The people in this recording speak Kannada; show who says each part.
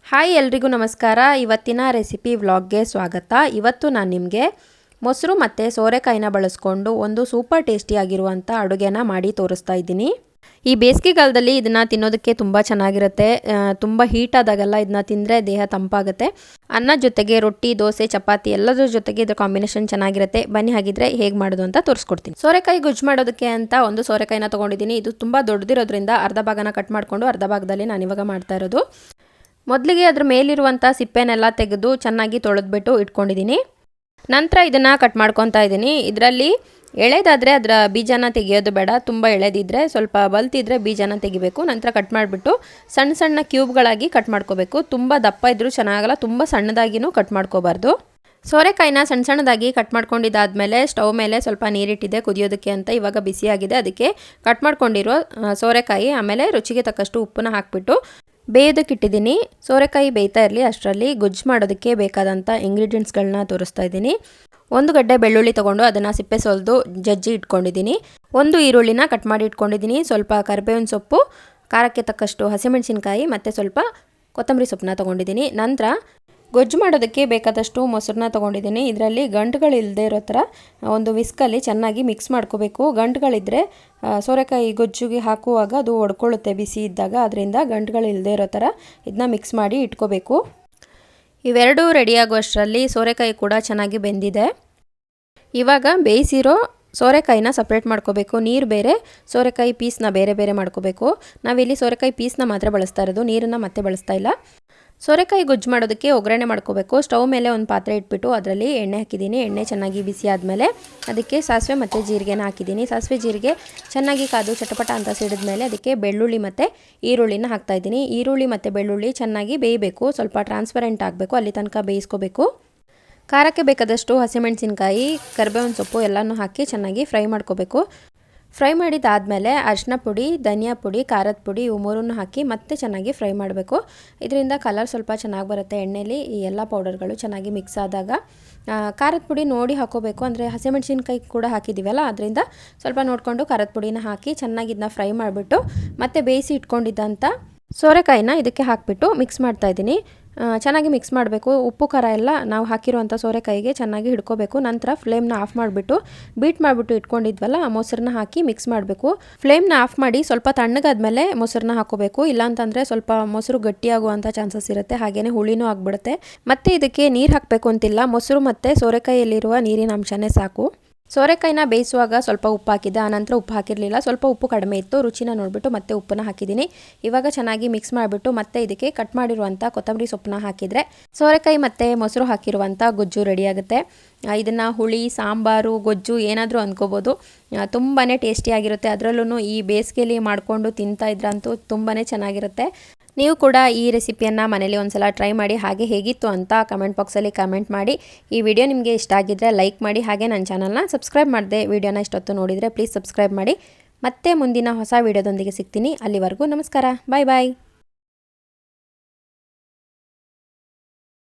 Speaker 1: ಹಾಯ್ ಎಲ್ರಿಗೂ ನಮಸ್ಕಾರ. ಇವತ್ತಿನ ರೆಸಿಪಿ ವ್ಲಾಗ್ಗೆ ಸ್ವಾಗತ. ಇವತ್ತು ನಾನು ನಿಮಗೆ ಮೊಸರು ಮತ್ತು ಸೋರೆಕಾಯಿನ ಬಳಸ್ಕೊಂಡು ಒಂದು ಸೂಪರ್ ಟೇಸ್ಟಿಯಾಗಿರುವಂಥ ಅಡುಗೆನ ಮಾಡಿ ತೋರಿಸ್ತಾ ಇದ್ದೀನಿ. ಈ ಬೇಸಿಗೆಗಾಲದಲ್ಲಿ ಇದನ್ನು ತಿನ್ನೋದಕ್ಕೆ ತುಂಬ ಚೆನ್ನಾಗಿರುತ್ತೆ. ತುಂಬ ಹೀಟ್ ಆದಾಗೆಲ್ಲ ಇದನ್ನ ತಿಂದರೆ ದೇಹ ತಂಪಾಗುತ್ತೆ. ಅನ್ನದ ಜೊತೆಗೆ ರೊಟ್ಟಿ, ದೋಸೆ, ಚಪಾತಿ ಎಲ್ಲದರ ಜೊತೆಗೆ ಇದರ ಕಾಂಬಿನೇಷನ್ ಚೆನ್ನಾಗಿರುತ್ತೆ. ಬನ್ನಿ ಹಾಗಿದ್ರೆ ಹೇಗೆ ಮಾಡೋದು ಅಂತ ತೋರಿಸ್ಕೊಡ್ತೀನಿ. ಸೋರೆಕಾಯಿ ಗೊಜ್ಜು ಮಾಡೋದಕ್ಕೆ ಅಂತ ಒಂದು ಸೋರೆಕಾಯಿನ ತೊಗೊಂಡಿದ್ದೀನಿ. ಇದು ತುಂಬ ದೊಡ್ಡದಿರೋದ್ರಿಂದ ಅರ್ಧ ಭಾಗನ ಕಟ್ ಮಾಡಿಕೊಂಡು ಅರ್ಧ ಭಾಗದಲ್ಲಿ ನಾನು ಇವಾಗ ಮಾಡ್ತಾ ಇರೋದು. ಮೊದಲಿಗೆ ಅದ್ರ ಮೇಲಿರುವಂಥ ಸಿಪ್ಪೆನೆಲ್ಲ ತೆಗೆದು ಚೆನ್ನಾಗಿ ತೊಳೆದ್ಬಿಟ್ಟು ಇಟ್ಕೊಂಡಿದ್ದೀನಿ. ನಂತರ ಇದನ್ನು ಕಟ್ ಮಾಡ್ಕೊತಾ ಇದ್ದೀನಿ. ಇದರಲ್ಲಿ ಎಳೆದಾದರೆ ಅದರ ಬೀಜನ ತೆಗೆಯೋದು ಬೇಡ. ತುಂಬ ಎಳೆದಿದ್ರೆ ಸ್ವಲ್ಪ ಬಲ್ತಿದ್ರೆ ಬೀಜನ ತೆಗಿಬೇಕು. ನಂತರ ಕಟ್ ಮಾಡಿಬಿಟ್ಟು ಸಣ್ಣ ಸಣ್ಣ ಕ್ಯೂಬ್ಗಳಾಗಿ ಕಟ್ ಮಾಡ್ಕೋಬೇಕು. ತುಂಬ ದಪ್ಪ ಇದ್ದರೂ ಚೆನ್ನಾಗಲ್ಲ, ತುಂಬ ಸಣ್ಣದಾಗಿನೂ ಕಟ್ ಮಾಡ್ಕೋಬಾರ್ದು. ಸೋರೆಕಾಯಿನ ಸಣ್ಣ ಸಣ್ಣದಾಗಿ ಕಟ್ ಮಾಡ್ಕೊಂಡಿದ್ದಾದಮೇಲೆ ಸ್ಟವ್ ಮೇಲೆ ಸ್ವಲ್ಪ ನೀರಿಟ್ಟಿದೆ ಕುದಿಯೋದಕ್ಕೆ ಅಂತ. ಇವಾಗ ಬಿಸಿಯಾಗಿದೆ. ಅದಕ್ಕೆ ಕಟ್ ಮಾಡ್ಕೊಂಡಿರೋ ಸೋರೆಕಾಯಿ ಆಮೇಲೆ ರುಚಿಗೆ ತಕ್ಕಷ್ಟು ಉಪ್ಪನ್ನ ಹಾಕಿಬಿಟ್ಟು ಬೇಯೋದಕ್ಕಿಟ್ಟಿದ್ದೀನಿ. ಸೋರೆಕಾಯಿ ಬೇಯ್ತಾ ಇರಲಿ ಅಷ್ಟರಲ್ಲಿ ಗೊಜ್ಜು ಮಾಡೋದಕ್ಕೆ ಬೇಕಾದಂಥ ಇಂಗ್ರೀಡಿಯೆಂಟ್ಸ್ಗಳನ್ನ ತೋರಿಸ್ತಾ ಇದ್ದೀನಿ. ಒಂದು ಗಡ್ಡೆ ಬೆಳ್ಳುಳ್ಳಿ ತೊಗೊಂಡು ಅದನ್ನು ಸಿಪ್ಪೆ ಸೋಲ್ದು ಜಜ್ಜಿ ಇಟ್ಕೊಂಡಿದ್ದೀನಿ. ಒಂದು ಈರುಳ್ಳಿನ ಕಟ್ ಮಾಡಿ ಇಟ್ಕೊಂಡಿದ್ದೀನಿ. ಸ್ವಲ್ಪ ಕರಿಬೇವಿನ ಸೊಪ್ಪು, ಖಾರಕ್ಕೆ ತಕ್ಕಷ್ಟು ಹಸಿಮೆಣಸಿನ್ಕಾಯಿ ಮತ್ತು ಸ್ವಲ್ಪ ಕೊತ್ತಂಬರಿ ಸೊಪ್ಪನ್ನ ತೊಗೊಂಡಿದ್ದೀನಿ. ನಂತರ ಗೊಜ್ಜು ಮಾಡೋದಕ್ಕೆ ಬೇಕಾದಷ್ಟು ಮೊಸರನ್ನ ತೊಗೊಂಡಿದ್ದೀನಿ. ಇದರಲ್ಲಿ ಗಂಟುಗಳಿಲ್ಲದೆ ಇರೋ ಥರ ಒಂದು ವಿಸ್ಕಲ್ಲಿ ಚೆನ್ನಾಗಿ ಮಿಕ್ಸ್ ಮಾಡ್ಕೋಬೇಕು. ಗಂಟುಗಳಿದ್ದರೆ ಸೋರೆಕಾಯಿ ಗೊಜ್ಜುಗೆ ಹಾಕುವಾಗ ಅದು ಒಡ್ಕೊಳ್ಳುತ್ತೆ ಬಿಸಿ ಇದ್ದಾಗ. ಅದರಿಂದ ಗಂಟುಗಳಿಲ್ಲದೆ ಇರೋ ಥರ ಇದನ್ನ ಮಿಕ್ಸ್ ಮಾಡಿ ಇಟ್ಕೋಬೇಕು. ಇವೆರಡೂ ರೆಡಿಯಾಗುವಷ್ಟರಲ್ಲಿ ಸೋರೆಕಾಯಿ ಕೂಡ ಚೆನ್ನಾಗಿ ಬೆಂದಿದೆ. ಇವಾಗ ಬೇಯಿಸಿರೋ ಸೋರೆಕಾಯಿನ ಸಪ್ರೇಟ್ ಮಾಡ್ಕೋಬೇಕು. ನೀರು ಬೇರೆ, ಸೋರೆಕಾಯಿ ಪೀಸ್ನ ಬೇರೆ ಬೇರೆ ಮಾಡ್ಕೋಬೇಕು. ನಾವಿಲ್ಲಿ ಸೋರೆಕಾಯಿ ಪೀಸ್ನ ಮಾತ್ರ ಬಳಸ್ತಾ ಇರೋದು, ನೀರನ್ನು ಮತ್ತೆ ಬಳಸ್ತಾ ಇಲ್ಲ. ಸೋರೆಕಾಯಿ ಗೊಜ್ಜು ಮಾಡೋದಕ್ಕೆ ಒಗ್ಗರಣೆ ಮಾಡ್ಕೋಬೇಕು. ಸ್ಟವ್ ಮೇಲೆ ಒಂದು ಪಾತ್ರೆ ಇಟ್ಬಿಟ್ಟು ಅದರಲ್ಲಿ ಎಣ್ಣೆ ಹಾಕಿದ್ದೀನಿ. ಎಣ್ಣೆ ಚೆನ್ನಾಗಿ ಬಿಸಿ ಆದಮೇಲೆ ಅದಕ್ಕೆ ಸಾಸಿವೆ ಮತ್ತು ಜೀರಿಗೆನ ಹಾಕಿದ್ದೀನಿ. ಸಾಸಿವೆ ಜೀರಿಗೆ ಚೆನ್ನಾಗಿ ಕಾದು ಚಟಪಟ ಅಂತ ಸಿಡಿದ ಮೇಲೆ ಅದಕ್ಕೆ ಬೆಳ್ಳುಳ್ಳಿ ಮತ್ತು ಈರುಳ್ಳಿನ ಹಾಕ್ತಾಯಿದ್ದೀನಿ. ಈರುಳ್ಳಿ ಮತ್ತು ಬೆಳ್ಳುಳ್ಳಿ ಚೆನ್ನಾಗಿ ಬೇಯಬೇಕು, ಸ್ವಲ್ಪ ಟ್ರಾನ್ಸ್ಪರೆಂಟ್ ಆಗಬೇಕು, ಅಲ್ಲಿ ತನಕ ಬೇಯಿಸ್ಕೋಬೇಕು. ಖಾರಕ್ಕೆ ಬೇಕಾದಷ್ಟು ಹಸಿಮೆಣಸಿನ್ಕಾಯಿ, ಕರಿಬೇವಿನ ಸೊಪ್ಪು ಎಲ್ಲನೂ ಹಾಕಿ ಚೆನ್ನಾಗಿ ಫ್ರೈ ಮಾಡ್ಕೋಬೇಕು. ಫ್ರೈ ಮಾಡಿದ್ದಾದಮೇಲೆ ಅರಿಶಿನ ಪುಡಿ, ಧನಿಯಾ ಪುಡಿ, ಖಾರದ ಪುಡಿ ಇವು ಮೂರನ್ನು ಹಾಕಿ ಮತ್ತೆ ಚೆನ್ನಾಗಿ ಫ್ರೈ ಮಾಡಬೇಕು. ಇದರಿಂದ ಕಲರ್ ಸ್ವಲ್ಪ ಚೆನ್ನಾಗಿ ಬರುತ್ತೆ ಎಣ್ಣೆಲಿ. ಈ ಎಲ್ಲ ಪೌಡರ್ಗಳು ಚೆನ್ನಾಗಿ ಮಿಕ್ಸ್ ಆದಾಗ ಖಾರದ ಪುಡಿ ನೋಡಿ ಹಾಕೋಬೇಕು. ಅಂದರೆ ಹಸಿಮೆಣಸಿನ್ಕಾಯಿ ಕೂಡ ಹಾಕಿದ್ದೀವಲ್ಲ, ಅದರಿಂದ ಸ್ವಲ್ಪ ನೋಡಿಕೊಂಡು ಖಾರದ ಪುಡಿನ ಹಾಕಿ ಚೆನ್ನಾಗಿ ಇದನ್ನ ಫ್ರೈ ಮಾಡಿಬಿಟ್ಟು ಮತ್ತೆ ಬೇಯಿಸಿ ಇಟ್ಕೊಂಡಿದ್ದಂಥ ಸೋರೆಕಾಯಿನ ಇದಕ್ಕೆ ಹಾಕಿಬಿಟ್ಟು ಮಿಕ್ಸ್ ಮಾಡ್ತಾಯಿದ್ದೀನಿ. ಚೆನ್ನಾಗಿ ಮಿಕ್ಸ್ ಮಾಡಬೇಕು. ಉಪ್ಪು ಖಾರ ಎಲ್ಲ ನಾವು ಹಾಕಿರುವಂಥ ಸೋರೆಕಾಯಿಗೆ ಚೆನ್ನಾಗಿ ಹಿಡ್ಕೋಬೇಕು. ನಂತರ ಫ್ಲೇಮ್ನ ಆಫ್ ಮಾಡಿಬಿಟ್ಟು ಬೀಟ್ ಮಾಡಿಬಿಟ್ಟು ಇಟ್ಕೊಂಡಿದ್ವಲ್ಲ ಮೊಸರನ್ನ ಹಾಕಿ ಮಿಕ್ಸ್ ಮಾಡಬೇಕು. ಫ್ಲೇಮ್ನ ಆಫ್ ಮಾಡಿ ಸ್ವಲ್ಪ ತಣ್ಣಗಾದ್ಮೇಲೆ ಮೊಸರನ್ನ ಹಾಕೋಬೇಕು. ಇಲ್ಲಾಂತಂದರೆ ಸ್ವಲ್ಪ ಮೊಸರು ಗಟ್ಟಿಯಾಗುವಂಥ ಚಾನ್ಸಸ್ ಇರುತ್ತೆ, ಹಾಗೆಯೇ ಹುಳಿನೂ ಆಗಿಬಿಡುತ್ತೆ. ಮತ್ತು ಇದಕ್ಕೆ ನೀರು ಹಾಕಬೇಕು ಅಂತಿಲ್ಲ. ಮೊಸರು ಮತ್ತು ಸೋರೆಕಾಯಿಯಲ್ಲಿರುವ ನೀರಿನ ಅಂಶನೇ ಸಾಕು. ಸೋರೆಕಾಯಿನ ಬೇಯಿಸುವಾಗ ಸ್ವಲ್ಪ ಉಪ್ಪು ಹಾಕಿದ್ದೆ, ಆನಂತರ ಉಪ್ಪು ಹಾಕಿರಲಿಲ್ಲ. ಸ್ವಲ್ಪ ಉಪ್ಪು ಕಡಿಮೆ ಇತ್ತು. ರುಚಿನ ನೋಡಿಬಿಟ್ಟು ಮತ್ತೆ ಉಪ್ಪನ್ನ ಹಾಕಿದ್ದೀನಿ. ಇವಾಗ ಚೆನ್ನಾಗಿ ಮಿಕ್ಸ್ ಮಾಡಿಬಿಟ್ಟು ಮತ್ತೆ ಇದಕ್ಕೆ ಕಟ್ ಮಾಡಿರುವಂಥ ಕೊತ್ತಂಬರಿ ಸೊಪ್ಪನ್ನ ಹಾಕಿದರೆ ಸೋರೆಕಾಯಿ ಮತ್ತು ಮೊಸರು ಹಾಕಿರುವಂಥ ಗೊಜ್ಜು ರೆಡಿಯಾಗುತ್ತೆ. ಇದನ್ನು ಹುಳಿ, ಸಾಂಬಾರು, ಗೊಜ್ಜು ಏನಾದರೂ ಅಂದ್ಕೋಬೋದು. ತುಂಬಾ ಟೇಸ್ಟಿಯಾಗಿರುತ್ತೆ. ಅದರಲ್ಲೂ ಈ ಬೇಸಿಗೆಯಲ್ಲಿ ಮಾಡಿಕೊಂಡು ತಿಂತಾ ಇದ್ರಂತೂ ತುಂಬಾ ಚೆನ್ನಾಗಿರುತ್ತೆ. ನೀವು ಕೂಡ ಈ ರೆಸಿಪಿಯನ್ನು ಮನೇಲಿ ಒಂದ್ಸಲ ಟ್ರೈ ಮಾಡಿ. ಹಾಗೆ ಹೇಗಿತ್ತು ಅಂತ ಕಮೆಂಟ್ ಬಾಕ್ಸಲ್ಲಿ ಕಮೆಂಟ್ ಮಾಡಿ. ಈ ವಿಡಿಯೋ ನಿಮಗೆ ಇಷ್ಟ ಆಗಿದ್ದರೆ ಲೈಕ್ ಮಾಡಿ. ಹಾಗೆ ನನ್ನ ಚಾನಲ್ನ ಸಬ್ಸ್ಕ್ರೈಬ್ ಮಾಡಿದೆ ವಿಡಿಯೋನ ಇಷ್ಟೊತ್ತು ನೋಡಿದರೆ ಪ್ಲೀಸ್ ಸಬ್ಸ್ಕ್ರೈಬ್ ಮಾಡಿ. ಮತ್ತೆ ಮುಂದಿನ ಹೊಸ ವಿಡಿಯೋದೊಂದಿಗೆ ಸಿಗ್ತೀನಿ. ಅಲ್ಲಿವರೆಗೂ ನಮಸ್ಕಾರ. ಬಾಯ್ ಬಾಯ್.